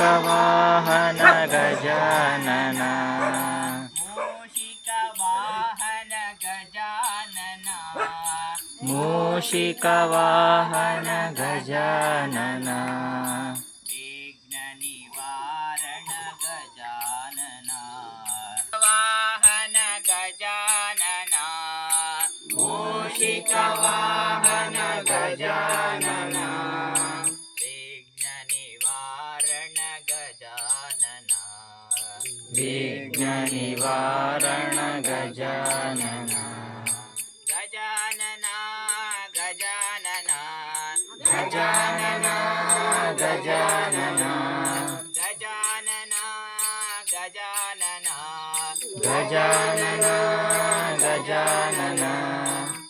ಮೂಷಿಕವಾಹನ ಗಜಾನನ ಮೂಷಿಕವಾಹನ ಗಜಾನನ ಮೂಷಿಕವಾಹನ ಗಜಾನನ ವಿಘ್ನ ನಿವಾರಣ ಗಜಾನನ ವಾಹನ ಗಜಾನನ ಮೂಷಿಕವಾಹನ ಗಜಾನನ ವಿಘ್ನ ನಿವಾರಣ ಗಜಾನನ ವಿಘ್ನ ನಿವಾರಣ ಗಜಾನನ ಗಜಾನನ ಗಜಾನನ ಗಜಾನನ ಗಜಾನನ ಗಜಾನನ ಗಜಾನನ ಗಜಾನನ ಗಜಾನನ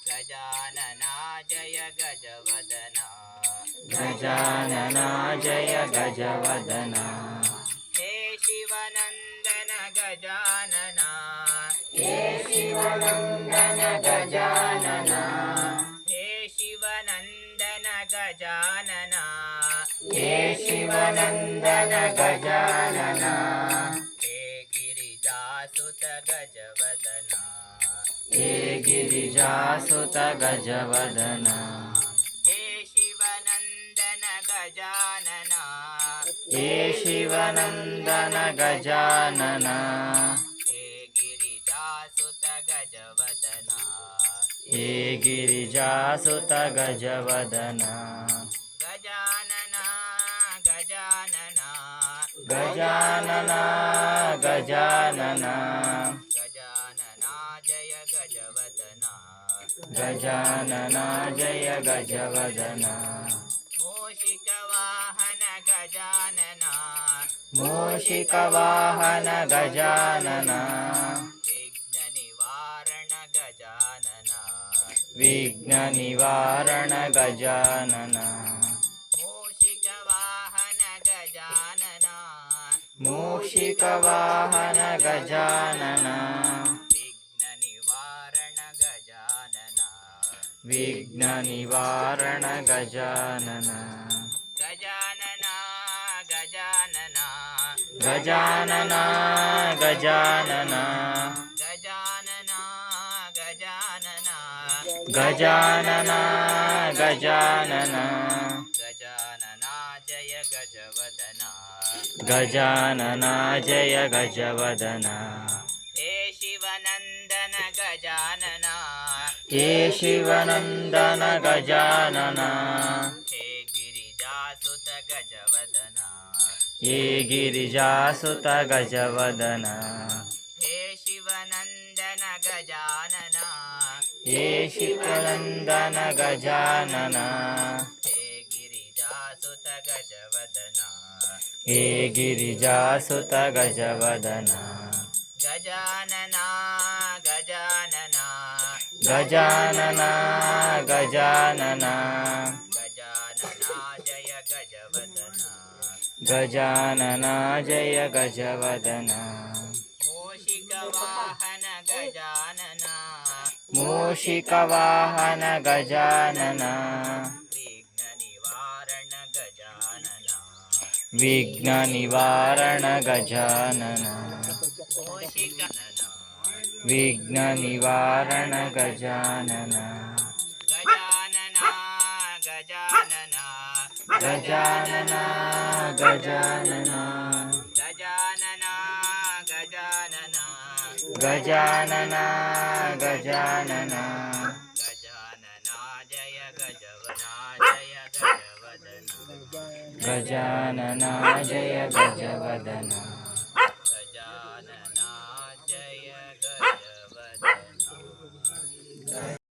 ಗಜಾನನ ಜಯ ಗಜವದನ ಗಜಾನನ ಜಯ ಗಜವದನ ಹೇ ಶಿವನಂದನ ಗಜಾನನ ಹೇ ಶಿವನಂದನ ಗಜಾನನ ಹೇ ಶಿವನಂದನ ಗಜಾನನ ಹೇ ಶಿವನಂದನ ಗಜಾನನ ಹೇ ಗಿರಿಜಾಸುತ ಗಜವದನ ಹೇ ಗಿರಿಜಾಸುತ ಗಜವದನ ಹೇ ಶಿವನಂದನ ಗಜಾನನ ಹೇ ಶಿವನಂದನ ಗಜಾನನ ಹೇ ಗಿರಿಜಾಸುತ ಗಜವದನ ಹೇ ಗಿರಿಜಾಸುತ ಗಜವದನ ಗಜಾನನ ಗಜಾನನ ಗಜಾನನ ಗಜಾನನ ಗಜಾನನ ಜಯ ಗಜವದನ ಗಜಾನನ ಜಯ ಗಜವದನ ಮೂಷಿಕವಾಹನ ಗಜಾನನ ಮೂಷಿಕವಾಹನ ಗಜಾನನ ವಿಘ್ನ ನಿವಾರಣ ಗಜಾನನ ವಿಘ್ನ ನಿವಾರಣ ಗಜಾನನ ಮೂಷಿಕವಾಹನ ಗಜಾನನ ಮೂಷಿಕವಾಹನ ಗಜಾನನ ವಿಘ್ನ ನಿವಾರಣ ಗಜಾನನ ವಿಘ್ನ ನಿವಾರಣ ಗಜಾನನ ಗಜಾನನ ಗಜಾನನ ಗಜಾನನ ಗಜಾನನ ಗಜಾನನ ಗಜಾನನ ಗಜಾನನ ಗಜಾನನ ಗಜಾನನ ಜಯ ಗಜವದನ ಗಜಾನನ ಜಯ ಗಜವದನ ಹೇ ಶಿವನಂದನ ಗಜಾನನ ಹೇ ಶಿವನಂದನ ಗಜಾನನ ಹೇ ಗಿರಿಜಾಸುತ ಗಜವದನ ಹೇ ಗಿರಿಜಾಸುತ ಗಜವದನ ಹೇ ಶಿವನಂದನ ಗಜಾನನ ಹೇ ಶಿವನಂದನ ಗಜಾನನ ಹೇ ಗಿರಿಜಾಸುತ ಗಜವದನ ಹೇ ಗಿರಿಜಾಸುತ ಗಜವದನ ಗಜಾನನ ಗಜಾನನ ಗಜಾನನ ಗಜಾನನ ಗಜಾನನ ಜಯ ಗಜವದನ ಗಜಾನನ ಜಯ ಗಜವದನ ಮೂಷಿಕವಾಹನ ಗಜಾನನ ಮೂಷಿಕವಾಹನ ಗಜಾನನ ವಿಘ್ನ ನಿವಾರಣ ಗಜಾನನ ವಿಘ್ನ ನಿವಾರಣ ಗಜಾನನ ಮೂಷಿಕನನ ವಿಘ್ನ ನಿವಾರಣ ಗಜಾನನ ಗಜಾನನ ಗಜಾನನ ಗಜಾನನ ಗಜಾನನ ಗಜಾನನ ಗಜಾನನ ಗಜಾನನ ಗಜಾನನ ಗಜಾನನ ಜಯ ಗಜವನ ಜಯ ಗಜವದನ ಗಜಾನನ ಜಯ ಗಜವದನ